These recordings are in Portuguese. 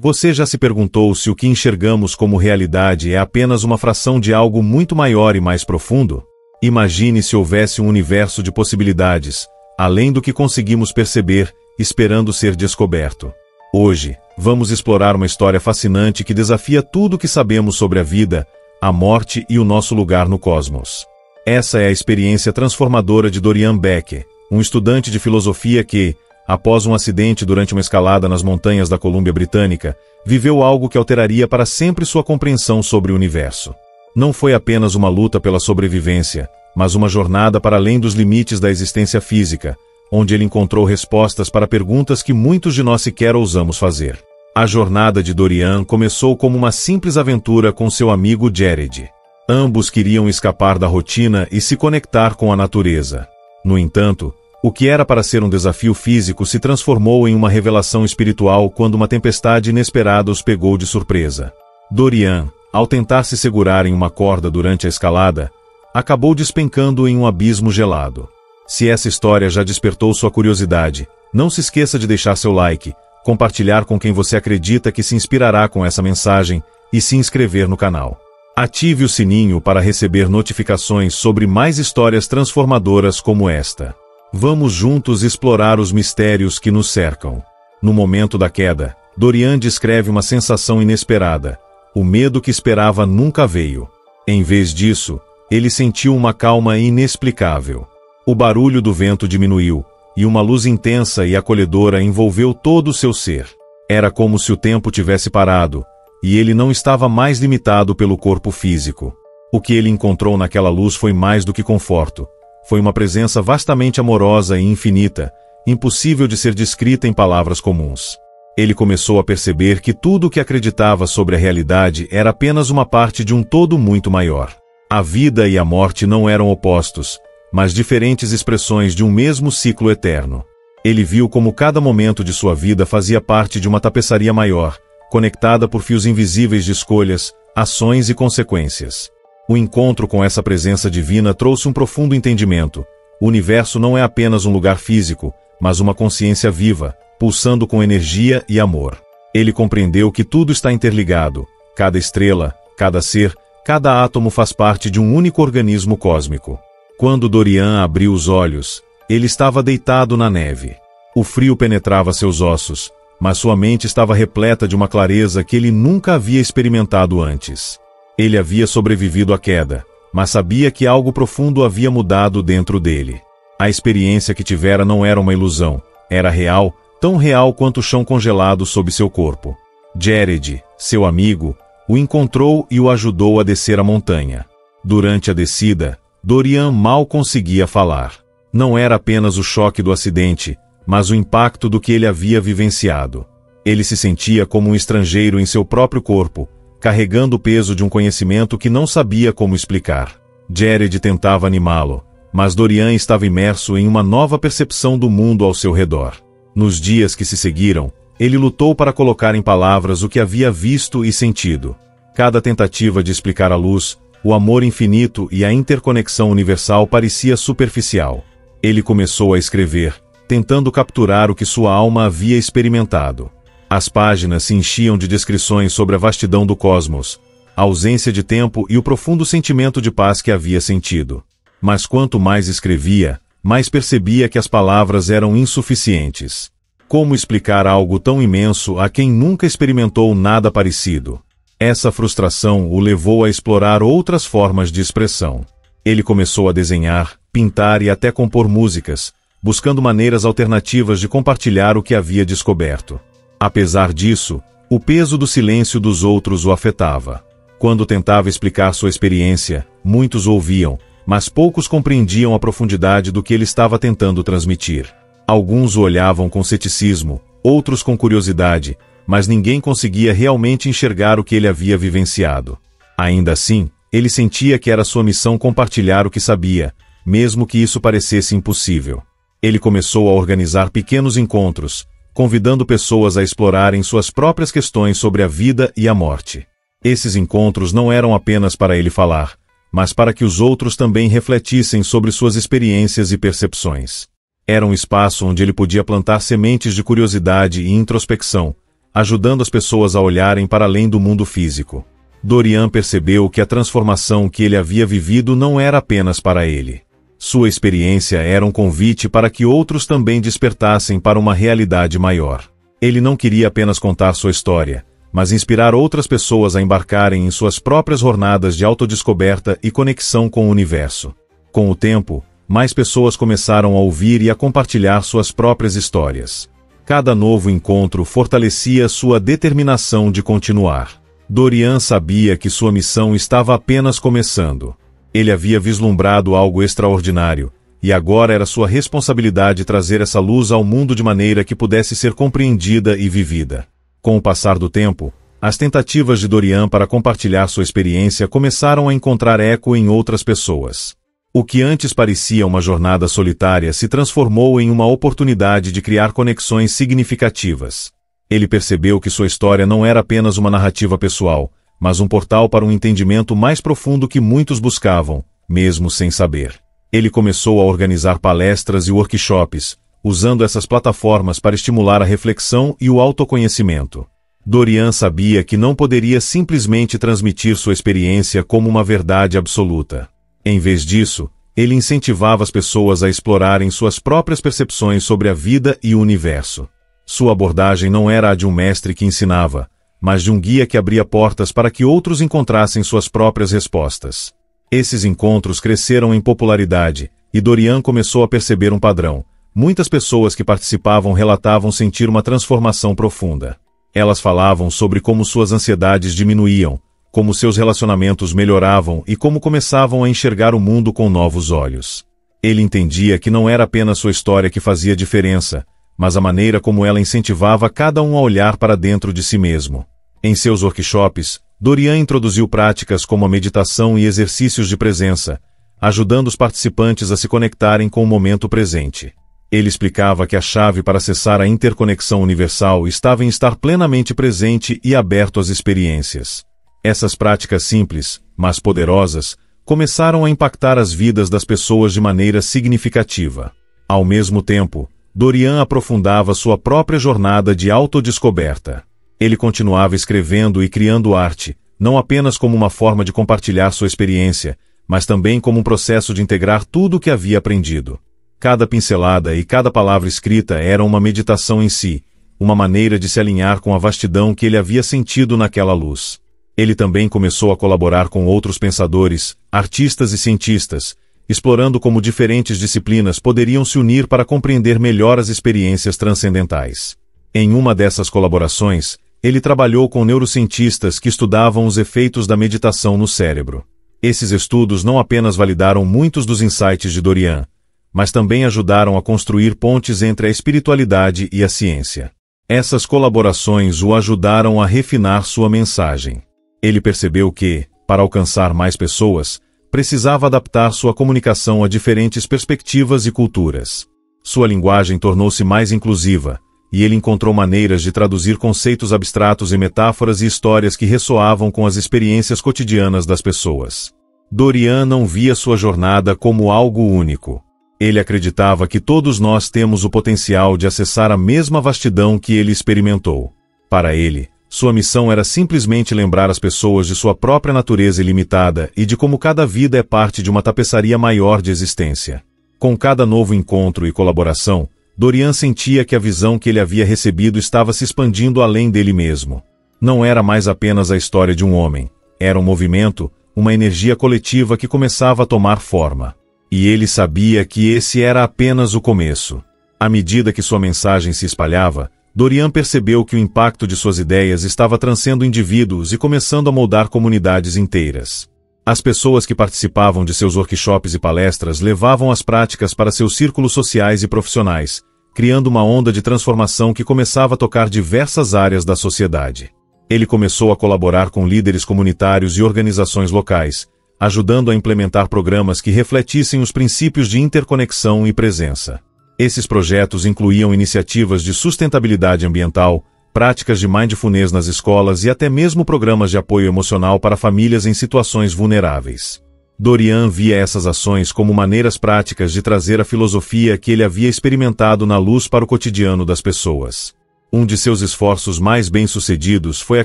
Você já se perguntou se o que enxergamos como realidade é apenas uma fração de algo muito maior e mais profundo? Imagine se houvesse um universo de possibilidades, além do que conseguimos perceber, esperando ser descoberto. Hoje, vamos explorar uma história fascinante que desafia tudo o que sabemos sobre a vida, a morte e o nosso lugar no cosmos. Essa é a experiência transformadora de Dorian Beck, um estudante de filosofia que, após um acidente durante uma escalada nas montanhas da Colômbia Britânica, viveu algo que alteraria para sempre sua compreensão sobre o universo. Não foi apenas uma luta pela sobrevivência, mas uma jornada para além dos limites da existência física, onde ele encontrou respostas para perguntas que muitos de nós sequer ousamos fazer. A jornada de Dorian começou como uma simples aventura com seu amigo Jared. Ambos queriam escapar da rotina e se conectar com a natureza. No entanto, o que era para ser um desafio físico se transformou em uma revelação espiritual quando uma tempestade inesperada os pegou de surpresa. Dorian, ao tentar se segurar em uma corda durante a escalada, acabou despencando em um abismo gelado. Se essa história já despertou sua curiosidade, não se esqueça de deixar seu like, compartilhar com quem você acredita que se inspirará com essa mensagem e se inscrever no canal. Ative o sininho para receber notificações sobre mais histórias transformadoras como esta. Vamos juntos explorar os mistérios que nos cercam. No momento da queda, Dorian descreve uma sensação inesperada. O medo que esperava nunca veio. Em vez disso, ele sentiu uma calma inexplicável. O barulho do vento diminuiu, e uma luz intensa e acolhedora envolveu todo o seu ser. Era como se o tempo tivesse parado, e ele não estava mais limitado pelo corpo físico. O que ele encontrou naquela luz foi mais do que conforto. Foi uma presença vastamente amorosa e infinita, impossível de ser descrita em palavras comuns. Ele começou a perceber que tudo o que acreditava sobre a realidade era apenas uma parte de um todo muito maior. A vida e a morte não eram opostos, mas diferentes expressões de um mesmo ciclo eterno. Ele viu como cada momento de sua vida fazia parte de uma tapeçaria maior, conectada por fios invisíveis de escolhas, ações e consequências. O encontro com essa presença divina trouxe um profundo entendimento. O universo não é apenas um lugar físico, mas uma consciência viva, pulsando com energia e amor. Ele compreendeu que tudo está interligado. Cada estrela, cada ser, cada átomo faz parte de um único organismo cósmico. Quando Dorian abriu os olhos, ele estava deitado na neve. O frio penetrava seus ossos, mas sua mente estava repleta de uma clareza que ele nunca havia experimentado antes. Ele havia sobrevivido à queda, mas sabia que algo profundo havia mudado dentro dele. A experiência que tivera não era uma ilusão, era real, tão real quanto o chão congelado sob seu corpo. Jared, seu amigo, o encontrou e o ajudou a descer a montanha. Durante a descida, Dorian mal conseguia falar. Não era apenas o choque do acidente, mas o impacto do que ele havia vivenciado. Ele se sentia como um estrangeiro em seu próprio corpo, carregando o peso de um conhecimento que não sabia como explicar. Jared tentava animá-lo, mas Dorian estava imerso em uma nova percepção do mundo ao seu redor. Nos dias que se seguiram, ele lutou para colocar em palavras o que havia visto e sentido. Cada tentativa de explicar a luz, o amor infinito e a interconexão universal parecia superficial. Ele começou a escrever, tentando capturar o que sua alma havia experimentado. As páginas se enchiam de descrições sobre a vastidão do cosmos, a ausência de tempo e o profundo sentimento de paz que havia sentido. Mas quanto mais escrevia, mais percebia que as palavras eram insuficientes. Como explicar algo tão imenso a quem nunca experimentou nada parecido? Essa frustração o levou a explorar outras formas de expressão. Ele começou a desenhar, pintar e até compor músicas, buscando maneiras alternativas de compartilhar o que havia descoberto. Apesar disso, o peso do silêncio dos outros o afetava. Quando tentava explicar sua experiência, muitos ouviam, mas poucos compreendiam a profundidade do que ele estava tentando transmitir. Alguns o olhavam com ceticismo, outros com curiosidade, mas ninguém conseguia realmente enxergar o que ele havia vivenciado. Ainda assim, ele sentia que era sua missão compartilhar o que sabia, mesmo que isso parecesse impossível. Ele começou a organizar pequenos encontros, convidando pessoas a explorarem suas próprias questões sobre a vida e a morte. Esses encontros não eram apenas para ele falar, mas para que os outros também refletissem sobre suas experiências e percepções. Era um espaço onde ele podia plantar sementes de curiosidade e introspecção, ajudando as pessoas a olharem para além do mundo físico. Dorian percebeu que a transformação que ele havia vivido não era apenas para ele. Sua experiência era um convite para que outros também despertassem para uma realidade maior. Ele não queria apenas contar sua história, mas inspirar outras pessoas a embarcarem em suas próprias jornadas de autodescoberta e conexão com o universo. Com o tempo, mais pessoas começaram a ouvir e a compartilhar suas próprias histórias. Cada novo encontro fortalecia sua determinação de continuar. Dorian sabia que sua missão estava apenas começando. Ele havia vislumbrado algo extraordinário, e agora era sua responsabilidade trazer essa luz ao mundo de maneira que pudesse ser compreendida e vivida. Com o passar do tempo, as tentativas de Dorian para compartilhar sua experiência começaram a encontrar eco em outras pessoas. O que antes parecia uma jornada solitária se transformou em uma oportunidade de criar conexões significativas. Ele percebeu que sua história não era apenas uma narrativa pessoal, mas um portal para um entendimento mais profundo que muitos buscavam, mesmo sem saber. Ele começou a organizar palestras e workshops, usando essas plataformas para estimular a reflexão e o autoconhecimento. Dorian sabia que não poderia simplesmente transmitir sua experiência como uma verdade absoluta. Em vez disso, ele incentivava as pessoas a explorarem suas próprias percepções sobre a vida e o universo. Sua abordagem não era a de um mestre que ensinava, mas de um guia que abria portas para que outros encontrassem suas próprias respostas. Esses encontros cresceram em popularidade, e Dorian começou a perceber um padrão. Muitas pessoas que participavam relatavam sentir uma transformação profunda. Elas falavam sobre como suas ansiedades diminuíam, como seus relacionamentos melhoravam e como começavam a enxergar o mundo com novos olhos. Ele entendia que não era apenas sua história que fazia diferença, mas a maneira como ela incentivava cada um a olhar para dentro de si mesmo. Em seus workshops, Dorian introduziu práticas como a meditação e exercícios de presença, ajudando os participantes a se conectarem com o momento presente. Ele explicava que a chave para acessar a interconexão universal estava em estar plenamente presente e aberto às experiências. Essas práticas simples, mas poderosas, começaram a impactar as vidas das pessoas de maneira significativa. Ao mesmo tempo, Dorian aprofundava sua própria jornada de autodescoberta. Ele continuava escrevendo e criando arte, não apenas como uma forma de compartilhar sua experiência, mas também como um processo de integrar tudo o que havia aprendido. Cada pincelada e cada palavra escrita era uma meditação em si, uma maneira de se alinhar com a vastidão que ele havia sentido naquela luz. Ele também começou a colaborar com outros pensadores, artistas e cientistas, explorando como diferentes disciplinas poderiam se unir para compreender melhor as experiências transcendentais. Em uma dessas colaborações, ele trabalhou com neurocientistas que estudavam os efeitos da meditação no cérebro. Esses estudos não apenas validaram muitos dos insights de Dorian, mas também ajudaram a construir pontes entre a espiritualidade e a ciência. Essas colaborações o ajudaram a refinar sua mensagem. Ele percebeu que, para alcançar mais pessoas, precisava adaptar sua comunicação a diferentes perspectivas e culturas. Sua linguagem tornou-se mais inclusiva, e ele encontrou maneiras de traduzir conceitos abstratos em metáforas e histórias que ressoavam com as experiências cotidianas das pessoas. Dorian não via sua jornada como algo único. Ele acreditava que todos nós temos o potencial de acessar a mesma vastidão que ele experimentou. Para ele, sua missão era simplesmente lembrar as pessoas de sua própria natureza ilimitada e de como cada vida é parte de uma tapeçaria maior de existência. Com cada novo encontro e colaboração, Dorian sentia que a visão que ele havia recebido estava se expandindo além dele mesmo. Não era mais apenas a história de um homem, era um movimento, uma energia coletiva que começava a tomar forma. E ele sabia que esse era apenas o começo. À medida que sua mensagem se espalhava, Dorian percebeu que o impacto de suas ideias estava transcendendo indivíduos e começando a moldar comunidades inteiras. As pessoas que participavam de seus workshops e palestras levavam as práticas para seus círculos sociais e profissionais, criando uma onda de transformação que começava a tocar diversas áreas da sociedade. Ele começou a colaborar com líderes comunitários e organizações locais, ajudando a implementar programas que refletissem os princípios de interconexão e presença. Esses projetos incluíam iniciativas de sustentabilidade ambiental, práticas de mindfulness nas escolas e até mesmo programas de apoio emocional para famílias em situações vulneráveis. Dorian via essas ações como maneiras práticas de trazer a filosofia que ele havia experimentado na luz para o cotidiano das pessoas. Um de seus esforços mais bem-sucedidos foi a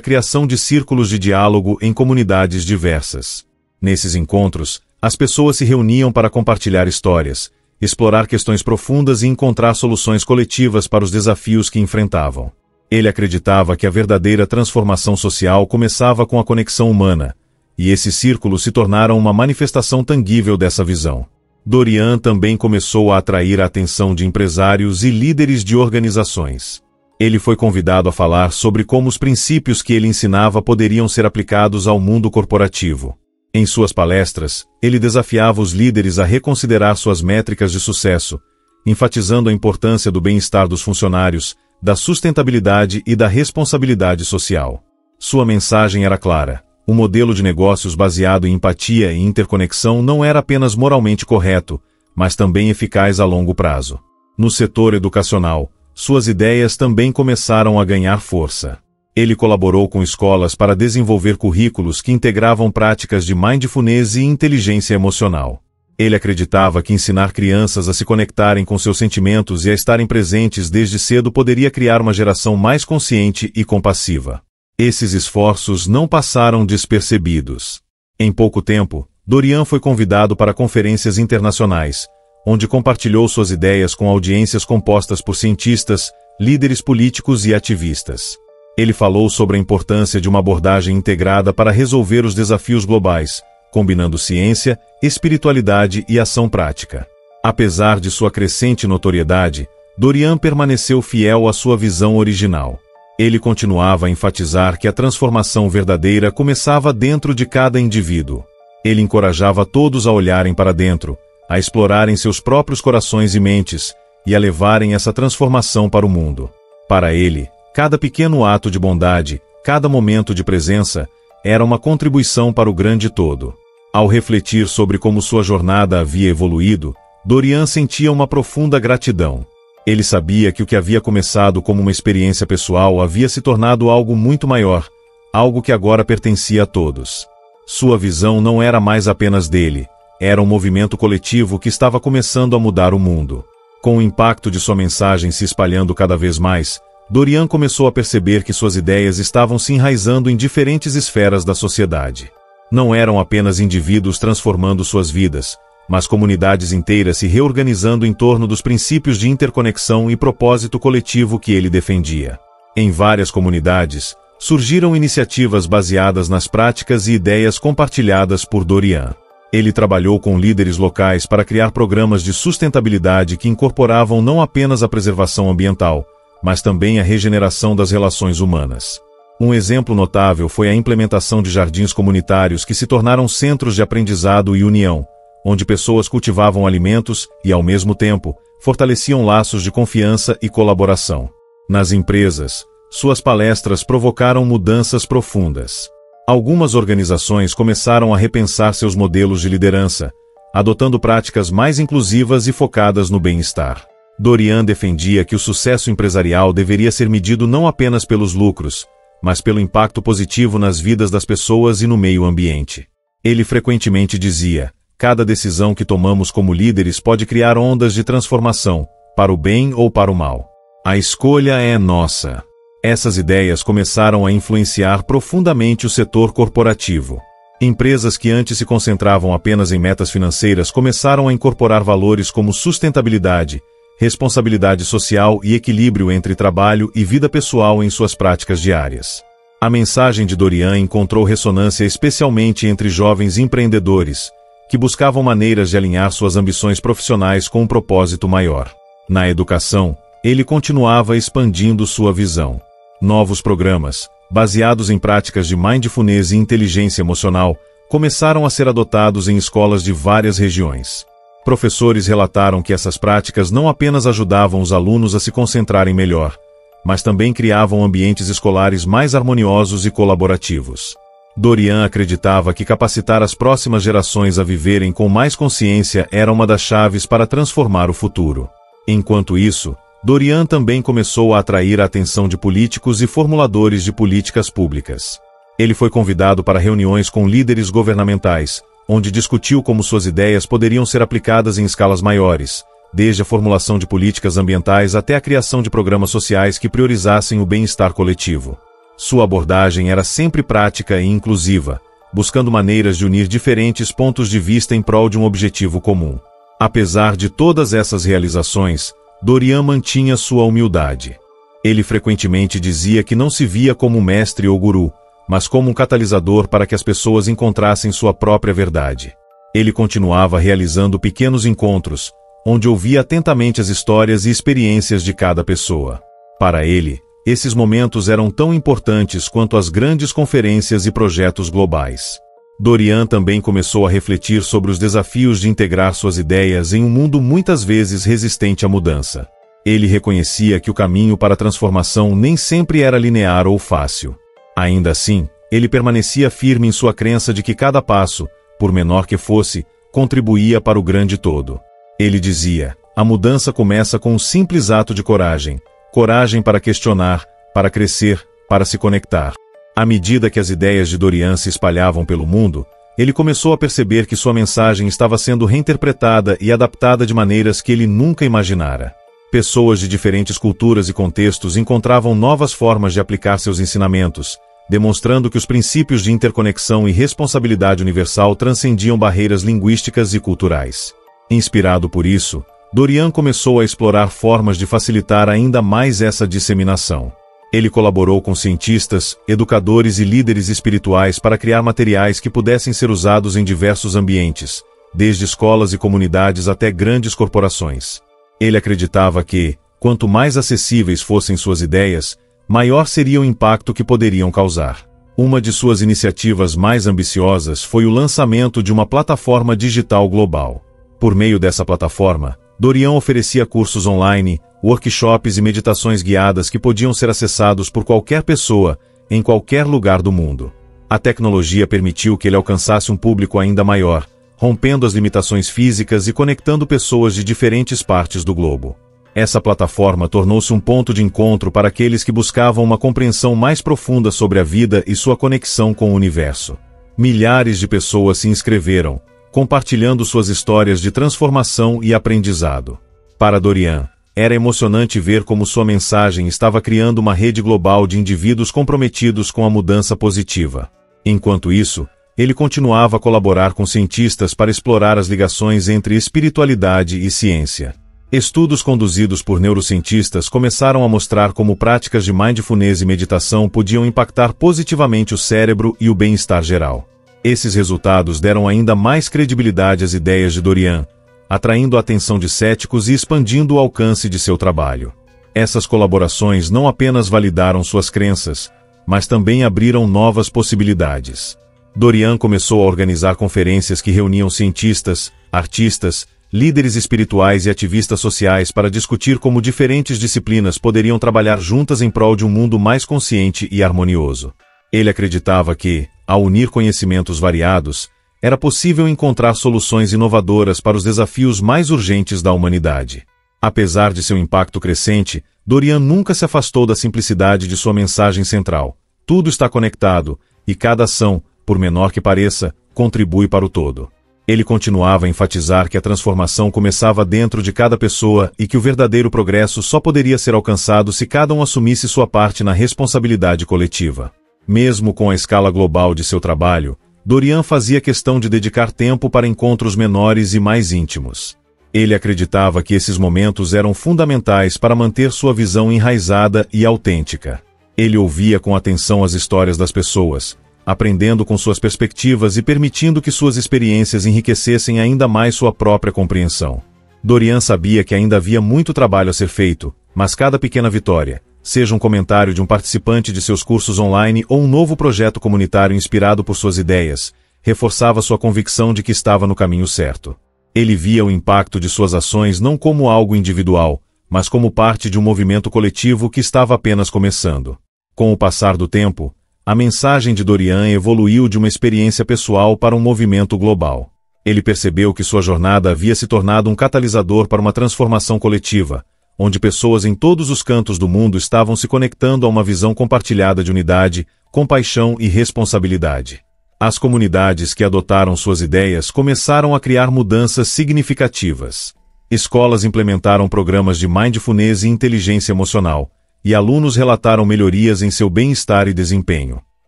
criação de círculos de diálogo em comunidades diversas. Nesses encontros, as pessoas se reuniam para compartilhar histórias, explorar questões profundas e encontrar soluções coletivas para os desafios que enfrentavam. Ele acreditava que a verdadeira transformação social começava com a conexão humana, e esses círculos se tornaram uma manifestação tangível dessa visão. Dorian também começou a atrair a atenção de empresários e líderes de organizações. Ele foi convidado a falar sobre como os princípios que ele ensinava poderiam ser aplicados ao mundo corporativo. Em suas palestras, ele desafiava os líderes a reconsiderar suas métricas de sucesso, enfatizando a importância do bem-estar dos funcionários, da sustentabilidade e da responsabilidade social. Sua mensagem era clara: o modelo de negócios baseado em empatia e interconexão não era apenas moralmente correto, mas também eficaz a longo prazo. No setor educacional, suas ideias também começaram a ganhar força. Ele colaborou com escolas para desenvolver currículos que integravam práticas de mindfulness e inteligência emocional. Ele acreditava que ensinar crianças a se conectarem com seus sentimentos e a estarem presentes desde cedo poderia criar uma geração mais consciente e compassiva. Esses esforços não passaram despercebidos. Em pouco tempo, Dorian foi convidado para conferências internacionais, onde compartilhou suas ideias com audiências compostas por cientistas, líderes políticos e ativistas. Ele falou sobre a importância de uma abordagem integrada para resolver os desafios globais, combinando ciência, espiritualidade e ação prática. Apesar de sua crescente notoriedade, Dorian permaneceu fiel à sua visão original. Ele continuava a enfatizar que a transformação verdadeira começava dentro de cada indivíduo. Ele encorajava todos a olharem para dentro, a explorarem seus próprios corações e mentes, e a levarem essa transformação para o mundo. Para ele, cada pequeno ato de bondade, cada momento de presença, era uma contribuição para o grande todo. Ao refletir sobre como sua jornada havia evoluído, Dorian sentia uma profunda gratidão. Ele sabia que o que havia começado como uma experiência pessoal havia se tornado algo muito maior, algo que agora pertencia a todos. Sua visão não era mais apenas dele, era um movimento coletivo que estava começando a mudar o mundo. Com o impacto de sua mensagem se espalhando cada vez mais, Dorian começou a perceber que suas ideias estavam se enraizando em diferentes esferas da sociedade. Não eram apenas indivíduos transformando suas vidas, mas comunidades inteiras se reorganizando em torno dos princípios de interconexão e propósito coletivo que ele defendia. Em várias comunidades, surgiram iniciativas baseadas nas práticas e ideias compartilhadas por Dorian. Ele trabalhou com líderes locais para criar programas de sustentabilidade que incorporavam não apenas a preservação ambiental, mas também a regeneração das relações humanas. Um exemplo notável foi a implementação de jardins comunitários que se tornaram centros de aprendizado e união, onde pessoas cultivavam alimentos e, ao mesmo tempo, fortaleciam laços de confiança e colaboração. Nas empresas, suas palestras provocaram mudanças profundas. Algumas organizações começaram a repensar seus modelos de liderança, adotando práticas mais inclusivas e focadas no bem-estar. Dorian defendia que o sucesso empresarial deveria ser medido não apenas pelos lucros, mas pelo impacto positivo nas vidas das pessoas e no meio ambiente. Ele frequentemente dizia: cada decisão que tomamos como líderes pode criar ondas de transformação, para o bem ou para o mal. A escolha é nossa. Essas ideias começaram a influenciar profundamente o setor corporativo. Empresas que antes se concentravam apenas em metas financeiras começaram a incorporar valores como sustentabilidade, responsabilidade social e equilíbrio entre trabalho e vida pessoal em suas práticas diárias. A mensagem de Dorian encontrou ressonância especialmente entre jovens empreendedores, que buscavam maneiras de alinhar suas ambições profissionais com um propósito maior. Na educação, ele continuava expandindo sua visão. Novos programas, baseados em práticas de mindfulness e inteligência emocional, começaram a ser adotados em escolas de várias regiões. Professores relataram que essas práticas não apenas ajudavam os alunos a se concentrarem melhor, mas também criavam ambientes escolares mais harmoniosos e colaborativos. Dorian acreditava que capacitar as próximas gerações a viverem com mais consciência era uma das chaves para transformar o futuro. Enquanto isso, Dorian também começou a atrair a atenção de políticos e formuladores de políticas públicas. Ele foi convidado para reuniões com líderes governamentais, onde discutiu como suas ideias poderiam ser aplicadas em escalas maiores, desde a formulação de políticas ambientais até a criação de programas sociais que priorizassem o bem-estar coletivo. Sua abordagem era sempre prática e inclusiva, buscando maneiras de unir diferentes pontos de vista em prol de um objetivo comum. Apesar de todas essas realizações, Dorian mantinha sua humildade. Ele frequentemente dizia que não se via como um mestre ou guru, mas como um catalisador para que as pessoas encontrassem sua própria verdade. Ele continuava realizando pequenos encontros, onde ouvia atentamente as histórias e experiências de cada pessoa. Para ele, esses momentos eram tão importantes quanto as grandes conferências e projetos globais. Dorian também começou a refletir sobre os desafios de integrar suas ideias em um mundo muitas vezes resistente à mudança. Ele reconhecia que o caminho para a transformação nem sempre era linear ou fácil. Ainda assim, ele permanecia firme em sua crença de que cada passo, por menor que fosse, contribuía para o grande todo. Ele dizia: a mudança começa com um simples ato de coragem. Coragem para questionar, para crescer, para se conectar. À medida que as ideias de Dorian se espalhavam pelo mundo, ele começou a perceber que sua mensagem estava sendo reinterpretada e adaptada de maneiras que ele nunca imaginara. Pessoas de diferentes culturas e contextos encontravam novas formas de aplicar seus ensinamentos, demonstrando que os princípios de interconexão e responsabilidade universal transcendiam barreiras linguísticas e culturais. Inspirado por isso, Dorian começou a explorar formas de facilitar ainda mais essa disseminação. Ele colaborou com cientistas, educadores e líderes espirituais para criar materiais que pudessem ser usados em diversos ambientes, desde escolas e comunidades até grandes corporações. Ele acreditava que, quanto mais acessíveis fossem suas ideias, maior seria o impacto que poderiam causar. Uma de suas iniciativas mais ambiciosas foi o lançamento de uma plataforma digital global. Por meio dessa plataforma, Dorian oferecia cursos online, workshops e meditações guiadas que podiam ser acessados por qualquer pessoa, em qualquer lugar do mundo. A tecnologia permitiu que ele alcançasse um público ainda maior, rompendo as limitações físicas e conectando pessoas de diferentes partes do globo. Essa plataforma tornou-se um ponto de encontro para aqueles que buscavam uma compreensão mais profunda sobre a vida e sua conexão com o universo. Milhares de pessoas se inscreveram, compartilhando suas histórias de transformação e aprendizado. Para Dorian, era emocionante ver como sua mensagem estava criando uma rede global de indivíduos comprometidos com a mudança positiva. Enquanto isso, ele continuava a colaborar com cientistas para explorar as ligações entre espiritualidade e ciência. Estudos conduzidos por neurocientistas começaram a mostrar como práticas de mindfulness e meditação podiam impactar positivamente o cérebro e o bem-estar geral. Esses resultados deram ainda mais credibilidade às ideias de Dorian, atraindo a atenção de céticos e expandindo o alcance de seu trabalho. Essas colaborações não apenas validaram suas crenças, mas também abriram novas possibilidades. Dorian começou a organizar conferências que reuniam cientistas, artistas, líderes espirituais e ativistas sociais para discutir como diferentes disciplinas poderiam trabalhar juntas em prol de um mundo mais consciente e harmonioso. Ele acreditava que, ao unir conhecimentos variados, era possível encontrar soluções inovadoras para os desafios mais urgentes da humanidade. Apesar de seu impacto crescente, Dorian nunca se afastou da simplicidade de sua mensagem central. Tudo está conectado, e cada ação, por menor que pareça, contribui para o todo. Ele continuava a enfatizar que a transformação começava dentro de cada pessoa e que o verdadeiro progresso só poderia ser alcançado se cada um assumisse sua parte na responsabilidade coletiva. Mesmo com a escala global de seu trabalho, Dorian fazia questão de dedicar tempo para encontros menores e mais íntimos. Ele acreditava que esses momentos eram fundamentais para manter sua visão enraizada e autêntica. Ele ouvia com atenção as histórias das pessoas, aprendendo com suas perspectivas e permitindo que suas experiências enriquecessem ainda mais sua própria compreensão. Dorian sabia que ainda havia muito trabalho a ser feito, mas cada pequena vitória, seja um comentário de um participante de seus cursos online ou um novo projeto comunitário inspirado por suas ideias, reforçava sua convicção de que estava no caminho certo. Ele via o impacto de suas ações não como algo individual, mas como parte de um movimento coletivo que estava apenas começando. Com o passar do tempo, a mensagem de Dorian evoluiu de uma experiência pessoal para um movimento global. Ele percebeu que sua jornada havia se tornado um catalisador para uma transformação coletiva, onde pessoas em todos os cantos do mundo estavam se conectando a uma visão compartilhada de unidade, compaixão e responsabilidade. As comunidades que adotaram suas ideias começaram a criar mudanças significativas. Escolas implementaram programas de mindfulness e inteligência emocional, e alunos relataram melhorias em seu bem-estar e desempenho.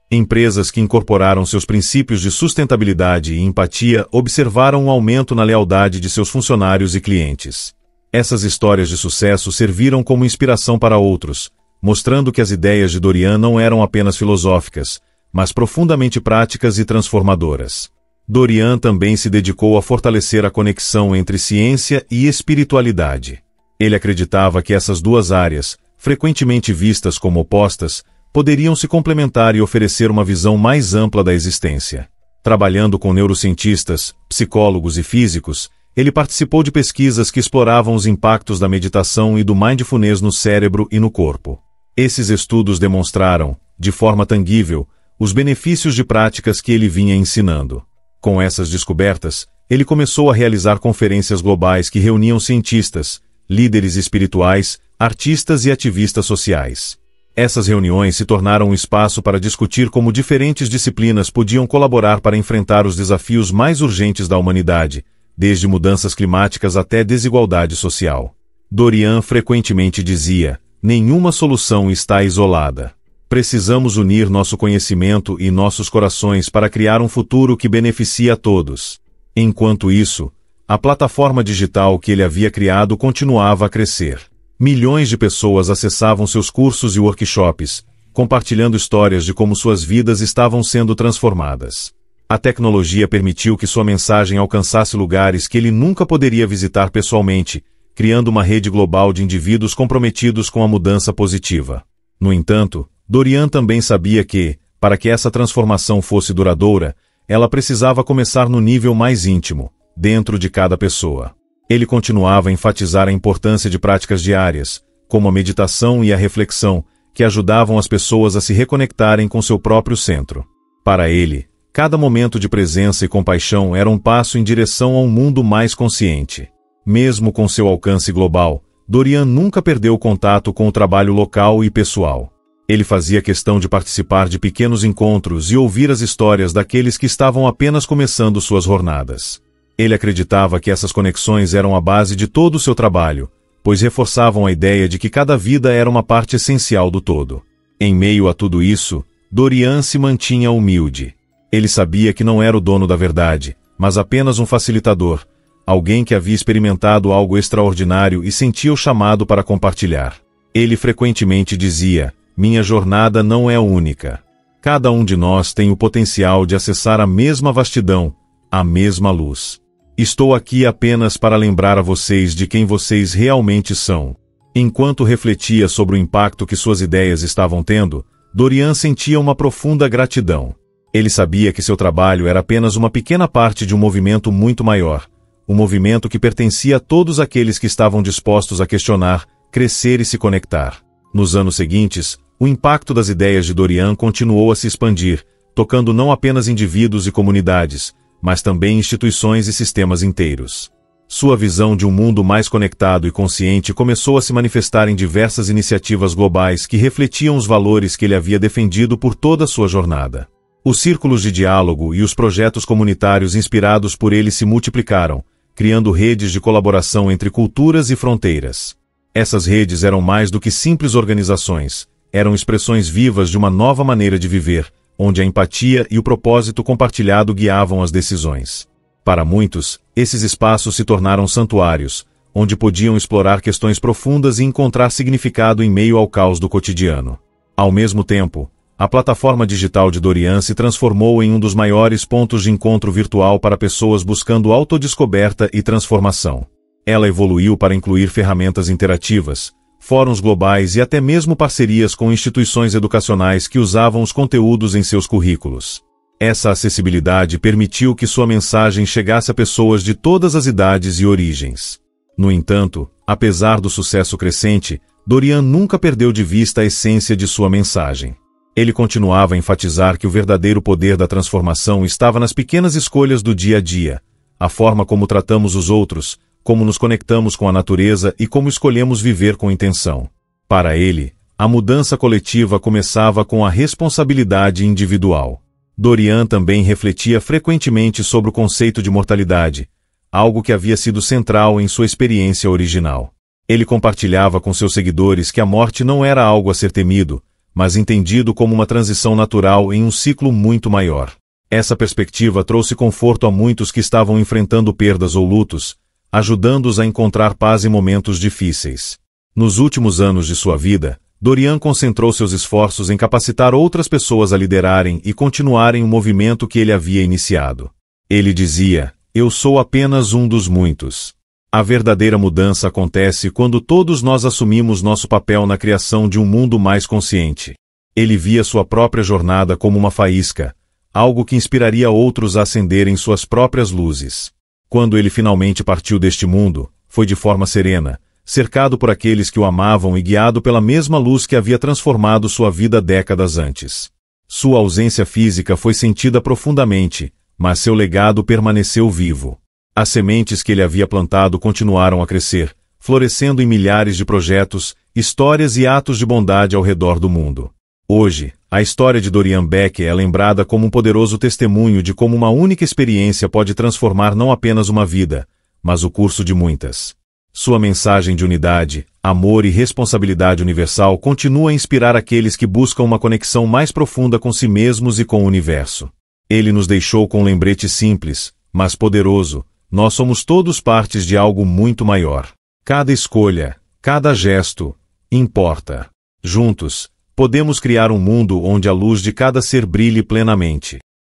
Empresas que incorporaram seus princípios de sustentabilidade e empatia observaram um aumento na lealdade de seus funcionários e clientes. Essas histórias de sucesso serviram como inspiração para outros, mostrando que as ideias de Dorian não eram apenas filosóficas, mas profundamente práticas e transformadoras. Dorian também se dedicou a fortalecer a conexão entre ciência e espiritualidade. Ele acreditava que essas duas áreas, frequentemente vistas como opostas, poderiam se complementar e oferecer uma visão mais ampla da existência. Trabalhando com neurocientistas, psicólogos e físicos, ele participou de pesquisas que exploravam os impactos da meditação e do mindfulness no cérebro e no corpo. Esses estudos demonstraram, de forma tangível, os benefícios de práticas que ele vinha ensinando. Com essas descobertas, ele começou a realizar conferências globais que reuniam cientistas, líderes espirituais, artistas e ativistas sociais. Essas reuniões se tornaram um espaço para discutir como diferentes disciplinas podiam colaborar para enfrentar os desafios mais urgentes da humanidade, desde mudanças climáticas até desigualdade social. Dorian frequentemente dizia: nenhuma solução está isolada. Precisamos unir nosso conhecimento e nossos corações para criar um futuro que beneficie a todos. Enquanto isso, a plataforma digital que ele havia criado continuava a crescer. Milhões de pessoas acessavam seus cursos e workshops, compartilhando histórias de como suas vidas estavam sendo transformadas. A tecnologia permitiu que sua mensagem alcançasse lugares que ele nunca poderia visitar pessoalmente, criando uma rede global de indivíduos comprometidos com a mudança positiva. No entanto, Dorian também sabia que, para que essa transformação fosse duradoura, ela precisava começar no nível mais íntimo, dentro de cada pessoa. Ele continuava a enfatizar a importância de práticas diárias, como a meditação e a reflexão, que ajudavam as pessoas a se reconectarem com seu próprio centro. Para ele, cada momento de presença e compaixão era um passo em direção a um mundo mais consciente. Mesmo com seu alcance global, Dorian nunca perdeu o contato com o trabalho local e pessoal. Ele fazia questão de participar de pequenos encontros e ouvir as histórias daqueles que estavam apenas começando suas jornadas. Ele acreditava que essas conexões eram a base de todo o seu trabalho, pois reforçavam a ideia de que cada vida era uma parte essencial do todo. Em meio a tudo isso, Dorian se mantinha humilde. Ele sabia que não era o dono da verdade, mas apenas um facilitador, alguém que havia experimentado algo extraordinário e sentia o chamado para compartilhar. Ele frequentemente dizia: minha jornada não é única. Cada um de nós tem o potencial de acessar a mesma vastidão, a mesma luz. Estou aqui apenas para lembrar a vocês de quem vocês realmente são. Enquanto refletia sobre o impacto que suas ideias estavam tendo, Dorian sentia uma profunda gratidão. Ele sabia que seu trabalho era apenas uma pequena parte de um movimento muito maior, um movimento que pertencia a todos aqueles que estavam dispostos a questionar, crescer e se conectar. Nos anos seguintes, o impacto das ideias de Dorian continuou a se expandir, tocando não apenas indivíduos e comunidades, mas também instituições e sistemas inteiros. Sua visão de um mundo mais conectado e consciente começou a se manifestar em diversas iniciativas globais que refletiam os valores que ele havia defendido por toda a sua jornada. Os círculos de diálogo e os projetos comunitários inspirados por ele se multiplicaram, criando redes de colaboração entre culturas e fronteiras. Essas redes eram mais do que simples organizações, eram expressões vivas de uma nova maneira de viver, onde a empatia e o propósito compartilhado guiavam as decisões. Para muitos, esses espaços se tornaram santuários, onde podiam explorar questões profundas e encontrar significado em meio ao caos do cotidiano. Ao mesmo tempo, a plataforma digital de Dorian se transformou em um dos maiores pontos de encontro virtual para pessoas buscando autodescoberta e transformação. Ela evoluiu para incluir ferramentas interativas, fóruns globais e até mesmo parcerias com instituições educacionais que usavam os conteúdos em seus currículos. Essa acessibilidade permitiu que sua mensagem chegasse a pessoas de todas as idades e origens. No entanto, apesar do sucesso crescente, Dorian nunca perdeu de vista a essência de sua mensagem. Ele continuava a enfatizar que o verdadeiro poder da transformação estava nas pequenas escolhas do dia a dia, a forma como tratamos os outros, como nos conectamos com a natureza e como escolhemos viver com intenção. Para ele, a mudança coletiva começava com a responsabilidade individual. Dorian também refletia frequentemente sobre o conceito de mortalidade, algo que havia sido central em sua experiência original. Ele compartilhava com seus seguidores que a morte não era algo a ser temido, mas entendido como uma transição natural em um ciclo muito maior. Essa perspectiva trouxe conforto a muitos que estavam enfrentando perdas ou lutos, ajudando-os a encontrar paz em momentos difíceis. Nos últimos anos de sua vida, Dorian concentrou seus esforços em capacitar outras pessoas a liderarem e continuarem o movimento que ele havia iniciado. Ele dizia: "Eu sou apenas um dos muitos." A verdadeira mudança acontece quando todos nós assumimos nosso papel na criação de um mundo mais consciente. Ele via sua própria jornada como uma faísca, algo que inspiraria outros a acenderem suas próprias luzes. Quando ele finalmente partiu deste mundo, foi de forma serena, cercado por aqueles que o amavam e guiado pela mesma luz que havia transformado sua vida décadas antes. Sua ausência física foi sentida profundamente, mas seu legado permaneceu vivo. As sementes que ele havia plantado continuaram a crescer, florescendo em milhares de projetos, histórias e atos de bondade ao redor do mundo. Hoje, a história de Dorian Beck é lembrada como um poderoso testemunho de como uma única experiência pode transformar não apenas uma vida, mas o curso de muitas. Sua mensagem de unidade, amor e responsabilidade universal continua a inspirar aqueles que buscam uma conexão mais profunda com si mesmos e com o universo. Ele nos deixou com um lembrete simples, mas poderoso: nós somos todos partes de algo muito maior. Cada escolha, cada gesto, importa. Juntos, podemos criar um mundo onde a luz de cada ser brilhe plenamente.